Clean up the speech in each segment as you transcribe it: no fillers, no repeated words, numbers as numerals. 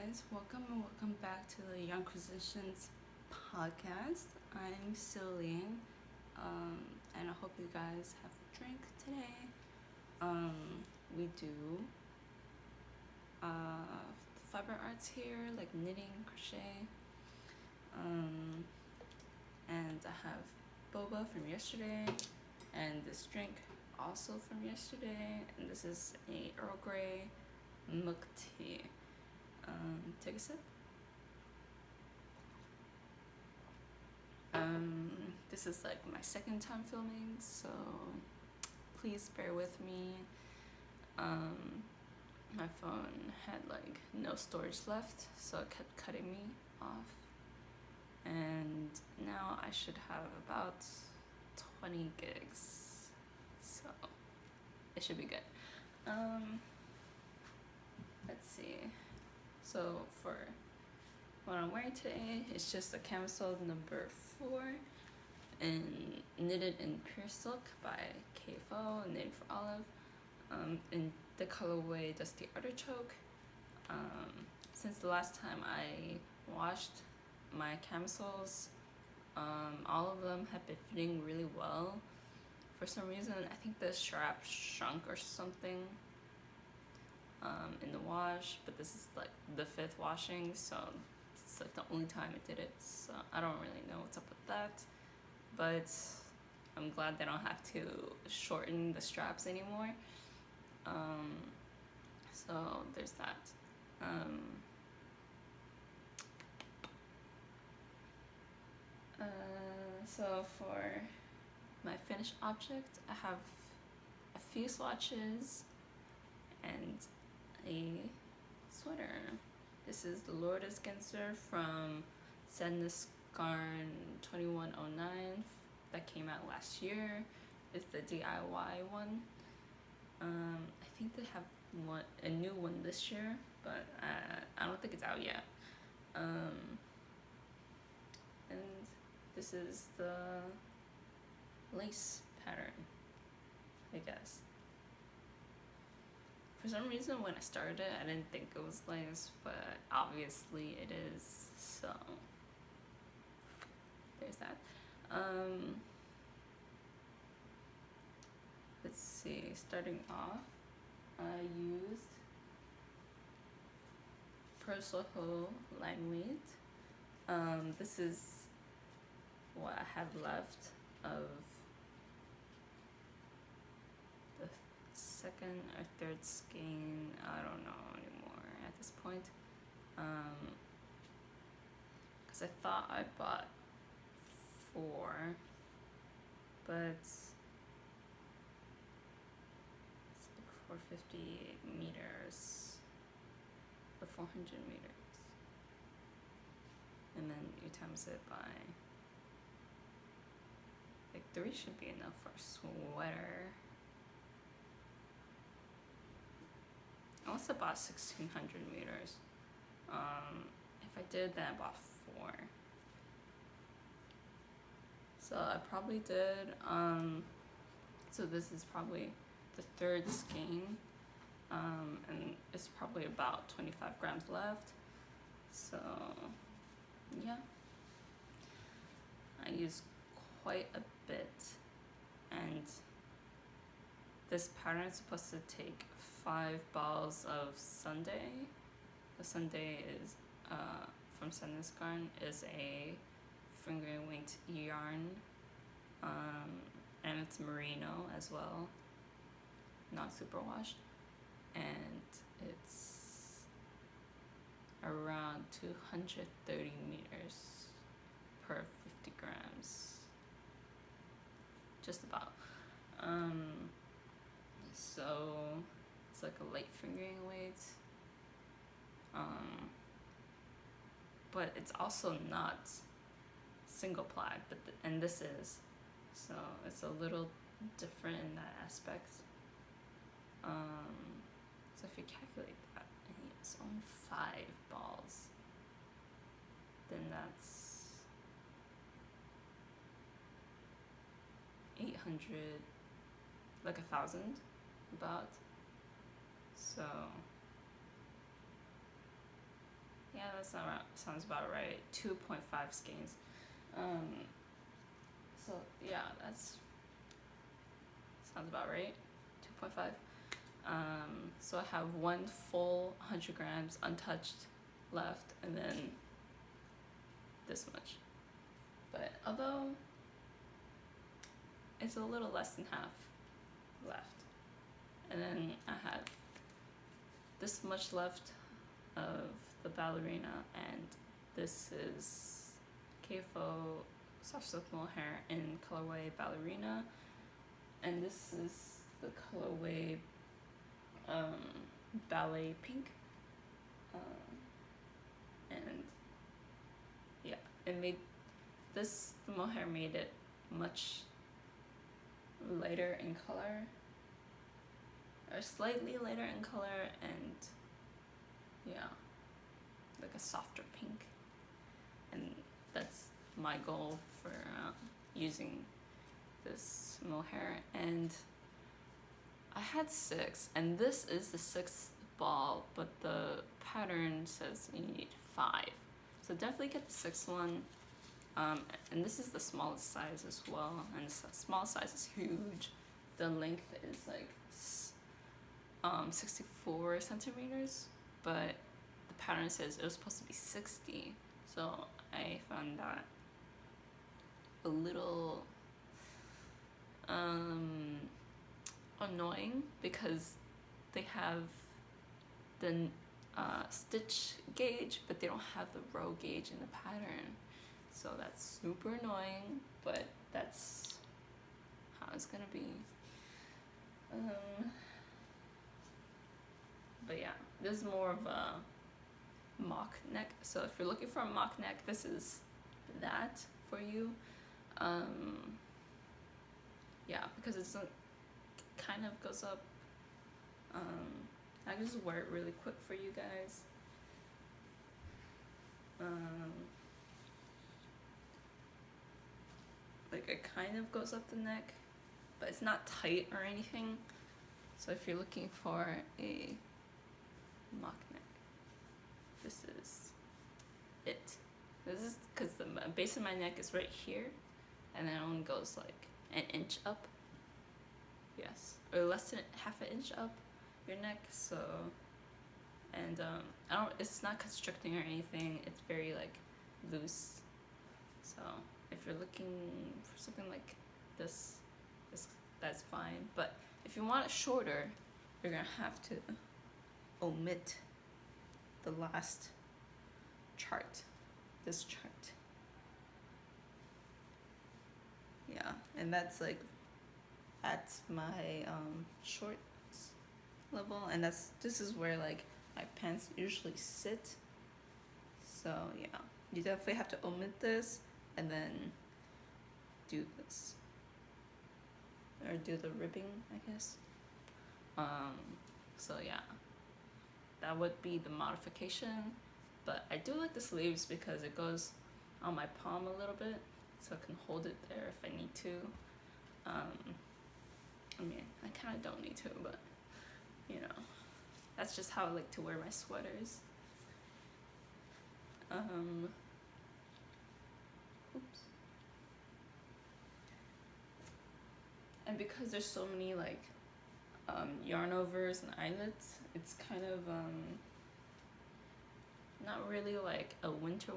guys, welcome back to the Yarnquisitions Podcast. I'm Celine, and I hope you guys have a drink today. We do fiber arts here, like knitting, crochet, and I have boba from yesterday, and this drink also from yesterday, and this is a Earl Grey milk tea. Take a sip. This is like my second time filming, so please bear with me. My phone had like no storage left, so it kept cutting me off. And now I should have about 20 gigs, so it should be good. Let's see. So for what I'm wearing today, it's just a camisole number 4 and knitted in pure silk by KFO, knitting for Olive, in the colorway Dusty Artichoke. Since the last time I washed my camisoles, all of them have been fitting really well. For some reason, I think the strap shrunk or something in the wash, but this is like the 5th washing, so it's like the only time I did it, so I don't really know what's up with that, but I'm glad they don't have to shorten the straps anymore. So there's that. So for my finished object, I have a few swatches and a sweater. This is the Lourdes genser from Sandnes garn 2109 that came out last year. It's the DIY one. I think they have a new one this year, but I don't think it's out yet. And this is the lace pattern, I guess. For some reason, when I started it, I didn't think it was lace, but obviously it is, so there's that. Let's see, starting off, I used Purl Row lightweight. This is what I have left of the second or third skein. I don't know anymore at this point, because I thought I bought 4, but it's like 450 meters or 400 meters, and then you times it by like 3 should be enough for a sweater. I must have bought 1600 meters. If I did, then I bought 4. So I probably did, so this is probably the 3rd skein, and it's probably about 25 grams left. So yeah, I used quite a bit, and this pattern is supposed to take 5 balls of Sunday. The Sunday is from sandnes garn, is a finger weight yarn, and it's merino as well, not superwash, and it's around 230 meters per 50 grams. Just about. So it's like a light fingering weight, but it's also not single ply, and this is, so it's a little different in that aspect. So if you calculate that, and it's only 5 balls, then that's 800, like 1,000 about. So that sounds about right. 2.5 skeins. So yeah, that's sounds about right. 2.5. So I have one full 100 grams untouched left, and then this much. But although it's a little less than half left, and then I have this much left of the ballerina, and this is KFO soft silk mohair in colorway ballerina, and this is the colorway ballet pink, and yeah, it made this mohair made it much lighter in color, or slightly lighter in color, and yeah, like a softer pink, and that's my goal for using this mohair. And I had 6, and this is the 6th ball, but the pattern says you need 5, so definitely get the 6th one. And this is the smallest size as well, and the small size is huge. The length is like 64 centimeters, but the pattern says it was supposed to be 60, so I found that a little annoying, because they have the stitch gauge, but they don't have the row gauge in the pattern, so that's super annoying, but that's how it's gonna be. But yeah, this is more of a mock neck, so if you're looking for a mock neck, this is that for you. Yeah, because it's kind of goes up. I can just wear it really quick for you guys. Like it kind of goes up the neck, but it's not tight or anything. So if you're looking for a mock neck, this is it. This is because the base of my neck is right here, and then it only goes like an inch up. Yes, or less than half an inch up your neck. So, and it's not constricting or anything. It's very like loose. So if you're looking for something like this, that's fine. But if you want it shorter, you're gonna have to omit the last chart, this chart. Yeah, and that's like at my shorts level, and this is where like my pants usually sit. So yeah, you definitely have to omit this and then do this, or do the ribbing, I guess. So yeah, that would be the modification. But I do like the sleeves because it goes on my palm a little bit, so I can hold it there if I need to. I mean, I kind of don't need to, but you know, that's just how I like to wear my sweaters. Oops. And because there's so many like yarn overs and eyelets, it's kind of not really like a winter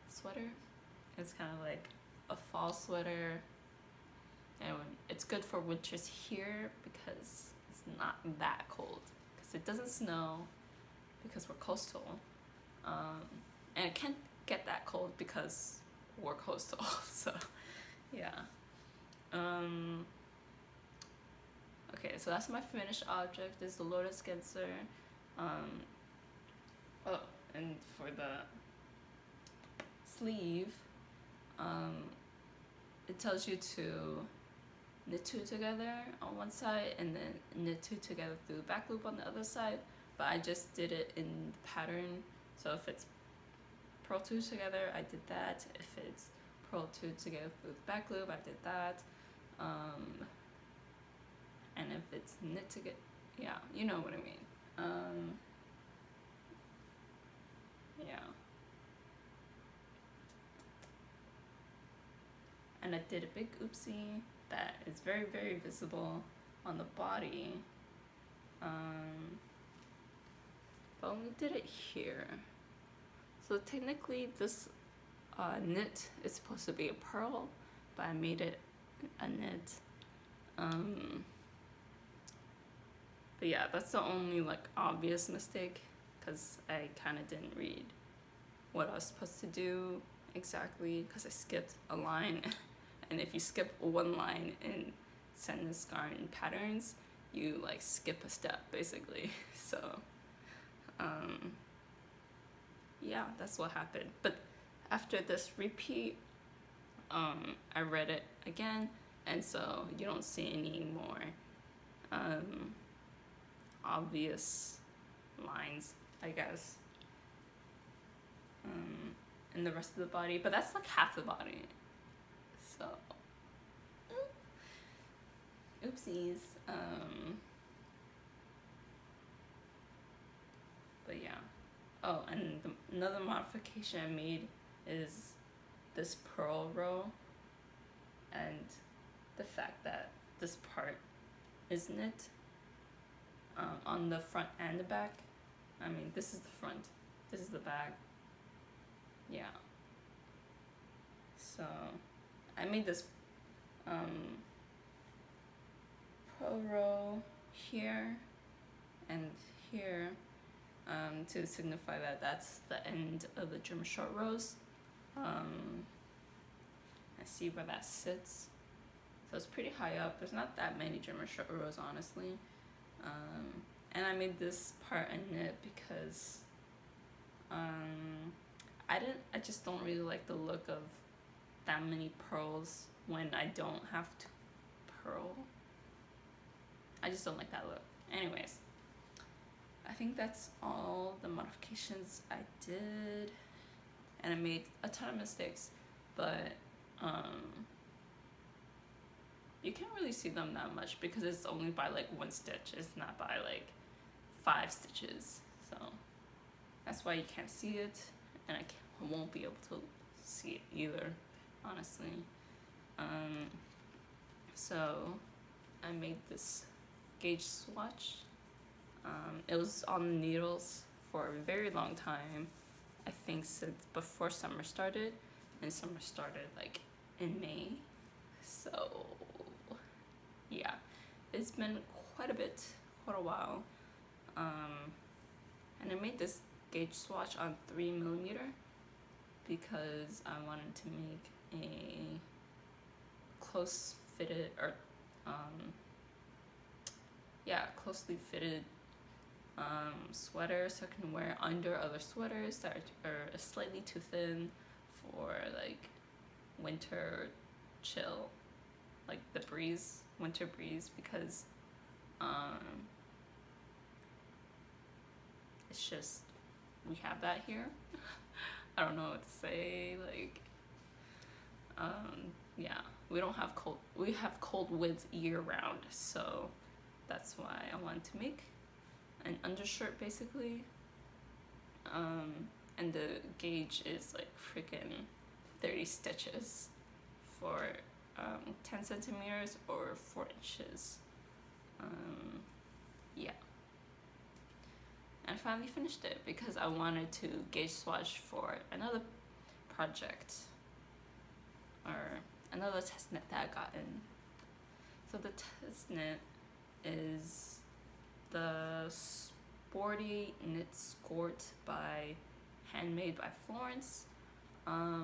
sweater. It's kind of like a fall sweater, and it's good for winters here because it's not that cold, because it doesn't snow because we're coastal, and it can't get that cold because we're coastal. So yeah. Okay, so that's my finished object. Is the lourdes genser. Oh, and for the sleeve, it tells you to knit 2 together on one side and then knit 2 together through the back loop on the other side, but I just did it in the pattern. So if it's purl 2 together, I did that. If it's purl 2 together through the back loop, I did that. And if it's knit together, yeah, you know what I mean. Yeah. And I did a big oopsie that is very, very visible on the body. But only did it here. So technically this knit is supposed to be a purl, but I made it a knit. But yeah, that's the only like obvious mistake, because I kind of didn't read what I was supposed to do exactly, because I skipped a line. And if you skip one line in sandnes garn patterns, you like skip a step basically. So yeah, that's what happened. But after this repeat, I read it again, and so you don't see any more obvious lines, I guess, in the rest of the body. But that's like half the body, so oopsies. But yeah. Oh, and another modification I made is this Purl Row, and the fact that this part is knit on the front and the back. I mean, this is the front, this is the back. Yeah. So I made this Purl Row here and here to signify that that's the end of the German short rows. I see where that sits. So it's pretty high up. There's not that many German short rows, honestly. And I made this part a knit because I just don't really like the look of that many purls when I don't have to purl. I just don't like that look. Anyways, I think that's all the modifications I did, and I made a ton of mistakes, but you can't really see them that much because it's only by like one stitch. It's not by like 5 stitches, so that's why you can't see it, and I won't be able to see it either, honestly. So I made this gauge swatch. It was on the needles for a very long time, I think since before summer started, and summer started like in May. So yeah, it's been quite a while. And I made this gauge swatch on 3mm because I wanted to make a close fitted, or closely fitted sweater, so I can wear under other sweaters that are slightly too thin for like winter chill, like the winter breeze, because it's just, we have that here. I don't know what to say, like yeah, we have cold winds year round, so that's why I wanted to make an undershirt basically. And the gauge is like freaking 30 stitches for 10 centimeters or 4 inches. Yeah. And I finally finished it because I wanted to gauge swatch for another project, or another test knit that I got in. So the test knit is the Sporty Knit Skort by Handmade by Florence. I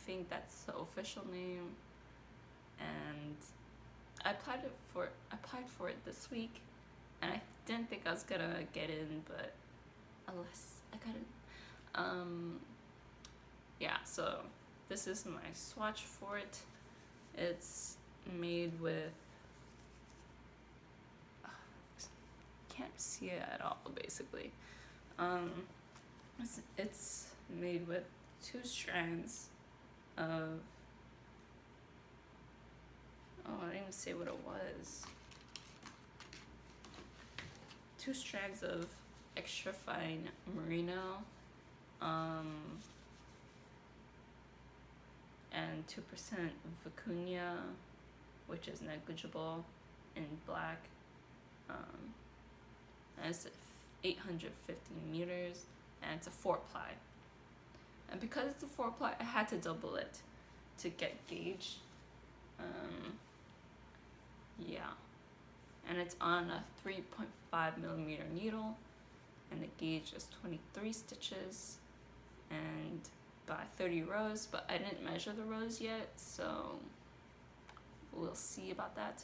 think that's the official name, and I applied for it this week, and I didn't think I was gonna get in, but alas, I got in. Yeah, so this is my swatch for it. It's made with, can't see it at all basically. It's made with 2 strands of, I didn't even say what it was. 2 strands of extra fine merino, and 2% vicuña, which is negligible, in black. And it's 850 meters, and it's a 4-ply. And because it's a 4-ply, I had to double it to get gauge. Yeah. And it's on a 3.5 millimeter needle, and the gauge is 23 stitches and by 30 rows, but I didn't measure the rows yet, so we'll see about that.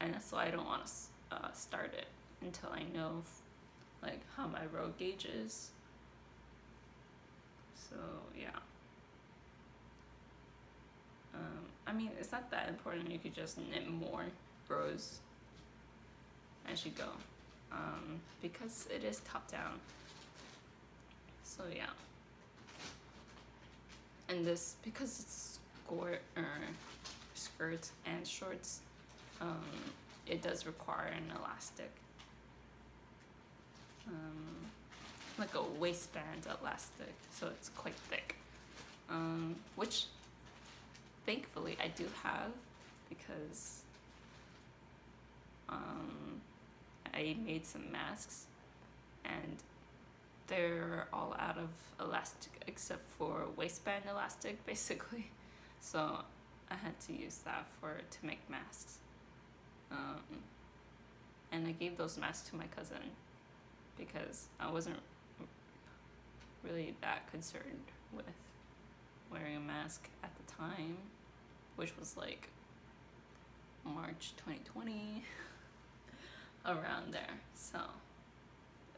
And so I don't want to start it until I know like how my row gauge is. So yeah. I mean, it's not that important. You could just knit more rows as you go, because it is top down. So yeah. And this, because it's a skort or skirts and shorts, it does require an elastic, like a waistband elastic, so it's quite thick, which thankfully I do have, because I made some masks and they're all out of elastic except for waistband elastic, basically, so I had to use that to make masks. And I gave those masks to my cousin because I wasn't really that concerned with wearing a mask at the time, which was like March 2020, around there. So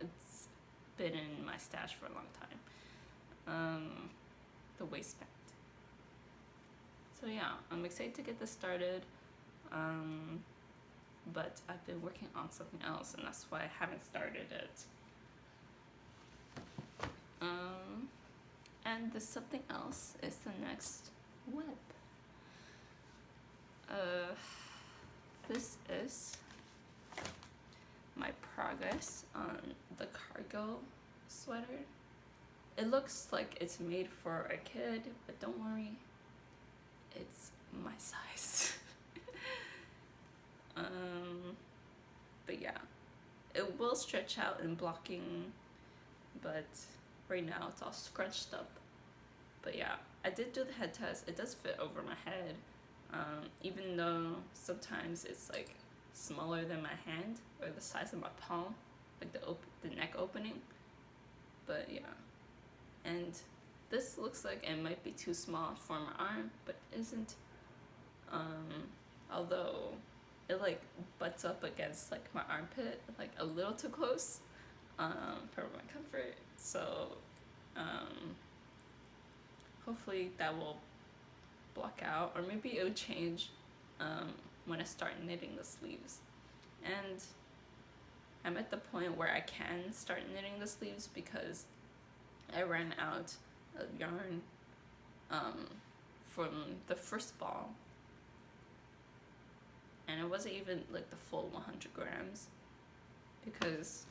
it's been in my stash for a long time, the waistband. So yeah, I'm excited to get this started, but I've been working on something else, and that's why I haven't started it. And the something else is the next web. This is my progress on the cargill sweater. It looks like it's made for a kid, but don't worry, it's my size. But yeah, it will stretch out in blocking, but right now it's all scrunched up. But yeah, I did do the head test. It does fit over my head, even though sometimes it's like smaller than my hand or the size of my palm, like the neck opening. But yeah, and this looks like it might be too small for my arm, but isn't. Although it like butts up against like my armpit, like a little too close, for my comfort. So hopefully that will block out, or maybe it'll change when I start knitting the sleeves. And I'm at the point where I can start knitting the sleeves because I ran out of yarn from the first ball, and it wasn't even like the full 100 grams because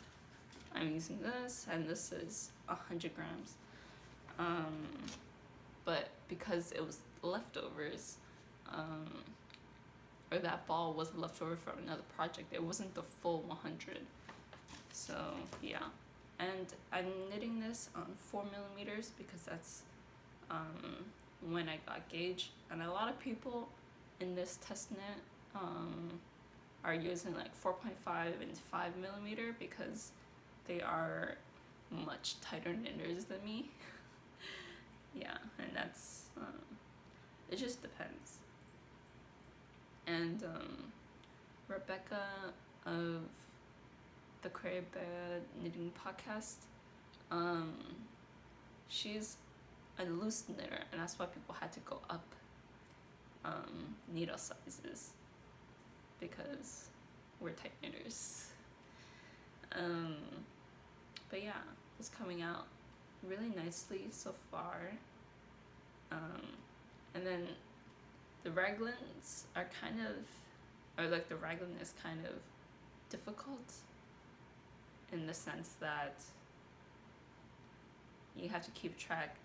I'm using this and this is 100 grams. But because it was leftovers, or that ball was leftover from another project, it wasn't the full 100. So yeah, and I'm knitting this on 4 millimeters because that's when I got gauge, and a lot of people in this test knit are using like 4.5 and 5 millimeter because they are much tighter knitters than me. Yeah, and that's it just depends. And Rebecca of the Crab Knitting Podcast, she's a loose knitter, and that's why people had to go up needle sizes because we're tight knitters. But yeah, it's coming out really nicely so far. And then the raglans are kind of, or like the raglan is kind of difficult in the sense that you have to keep track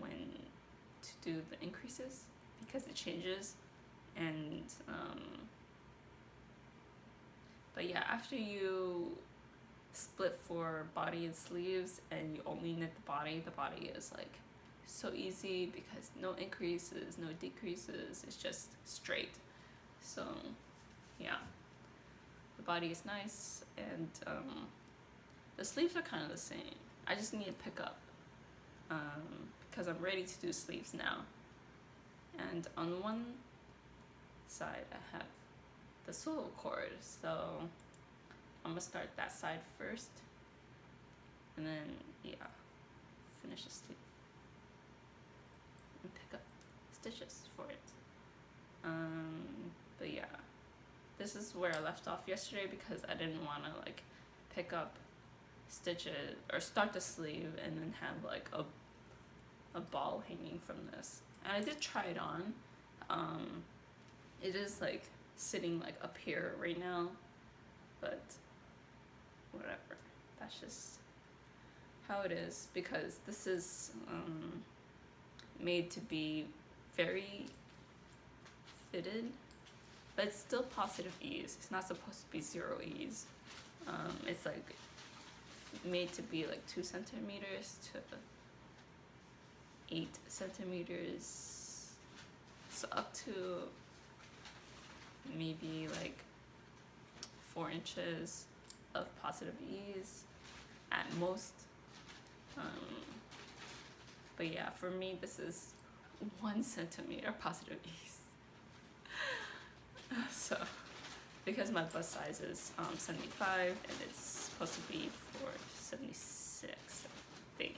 when to do the increases because it changes. And but yeah, after you split for body and sleeves and you only knit the body is like so easy because no increases, no decreases, it's just straight. So yeah, the body is nice, and the sleeves are kind of the same. I just need to pick up because I'm ready to do sleeves now. And on one side I have the soho cord, so I'm gonna start that side first, and then yeah, finish the sleeve and pick up stitches for it. But yeah, this is where I left off yesterday because I didn't want to like pick up stitches or start the sleeve and then have like a ball hanging from this. And I did try it on. It is like sitting like up here right now, but whatever, that's just how it is because this is made to be very fitted, but it's still positive ease. It's not supposed to be zero ease. It's like made to be like 2 centimeters to 8 centimeters, so up to maybe like 4 inches of positive ease at most. But yeah, for me this is 1 centimeter positive ease. So because my bust size is 75 and it's supposed to be for 76, I think.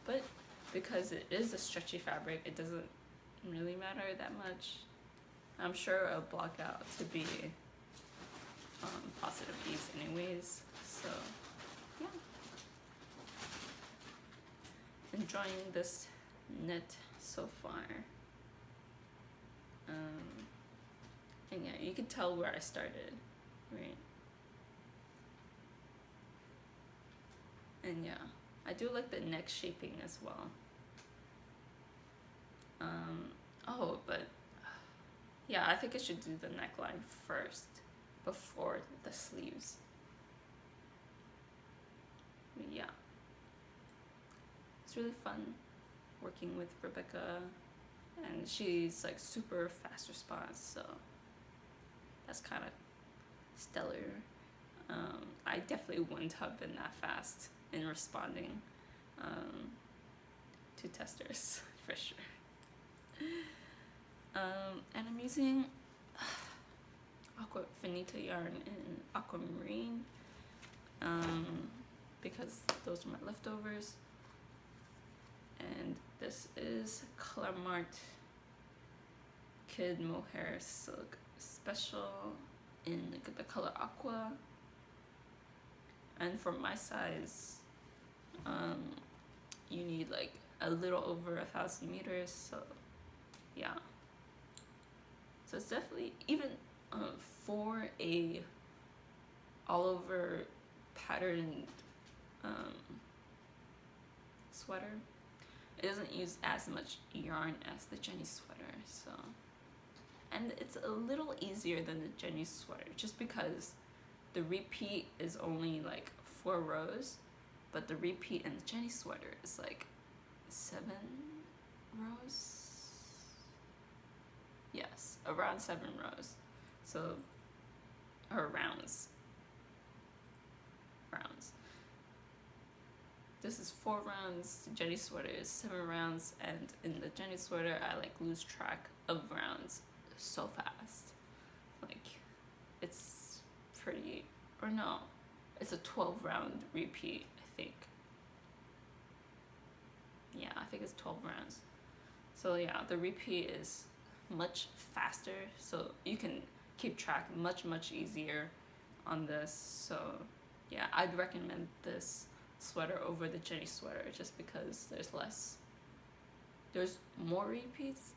But because it is a stretchy fabric, it doesn't really matter that much. I'm sure I'll block out to be positive ease anyways. So yeah, enjoying this knit so far. And yeah, you can tell where I started, right? And yeah, I do like the neck shaping as well. Oh, but yeah, I think I should do the neckline first before the sleeves. But yeah, it's really fun working with Rebecca, and she's like super fast response, so that's kind of stellar. I definitely wouldn't have been that fast in responding to testers for sure. And I'm using finita yarn in aquamarine because those are my leftovers. And this is colourmart kid mohair silk special in the color aqua. And for my size, you need like a little over 1,000 meters, so yeah. So it's definitely, even for a all over patterned sweater, it doesn't use as much yarn as the Jenny sweater, so. And it's a little easier than the Jenny sweater just because the repeat is only like 4 rows, but the repeat in the Jenny sweater is like 7 rows. Yes, around 7 rows. So, or rounds. This is 4 rounds, the Jenny sweater is 7 rounds, and in the Jenny sweater I like lose track of rounds so fast. Like, it's pretty, or no, it's a 12 round repeat, I think. Yeah, I think it's 12 rounds. So yeah, the repeat is much faster, so you can keep track much easier on this. So yeah, I'd recommend this sweater over the Jenny sweater just because there's more repeats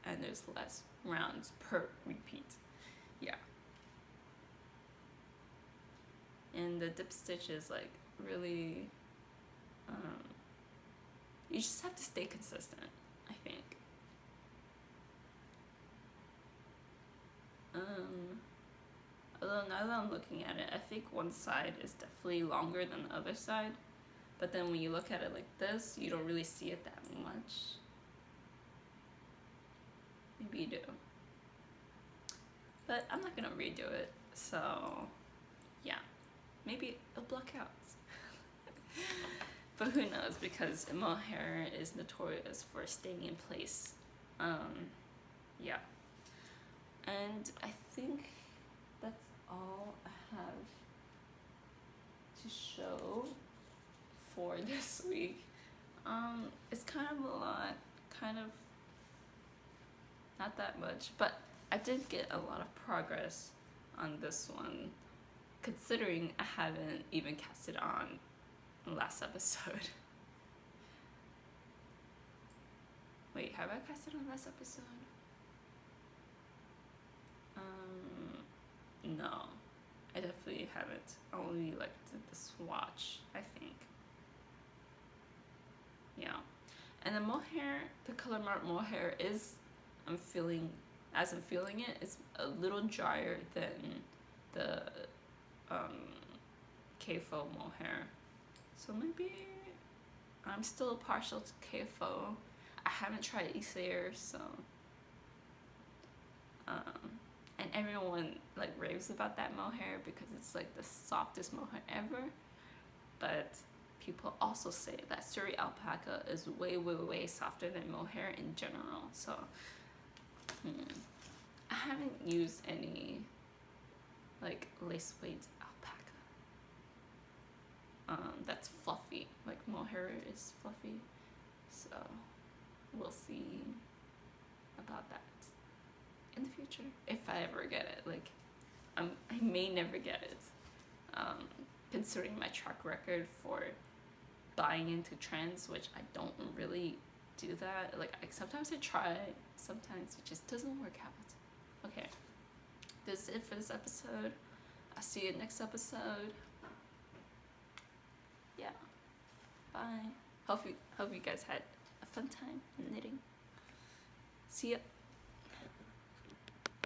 and there's less rounds per repeat. and the dip stitch is like really, you just have to stay consistent, I think. Although now that I'm looking at it, I think one side is definitely longer than the other side, but then when you look at it like this, you don't really see it that much. Maybe you do. But I'm not gonna redo it, so yeah. Maybe it'll block out. But who knows, because mohair is notorious for staying in place. Yeah. And I think that's all I have to show for this week. It's kind of a lot, kind of not that much, but I did get a lot of progress on this one, considering I haven't even cast it on last episode. Wait, have I cast it on last episode? No, I definitely haven't. I only like did the swatch, I think. Yeah, and the mohair, the colourmart mohair is, I'm feeling it, it's a little drier than the KFO mohair. So maybe I'm still partial to KFO. I haven't tried Isair, so and everyone like raves about that mohair because it's like the softest mohair ever. But people also say that Suri alpaca is way softer than mohair in general. So I haven't used any like lace weight alpaca that's fluffy, like mohair is fluffy, so we'll see about that in the future if I ever get it. Like I may never get it, considering my track record for buying into trends, which I don't really do that. Like sometimes I try, sometimes it just doesn't work out. Okay, this is it for this episode. I'll see you next episode. Yeah, bye. Hope you guys had a fun time knitting. See ya.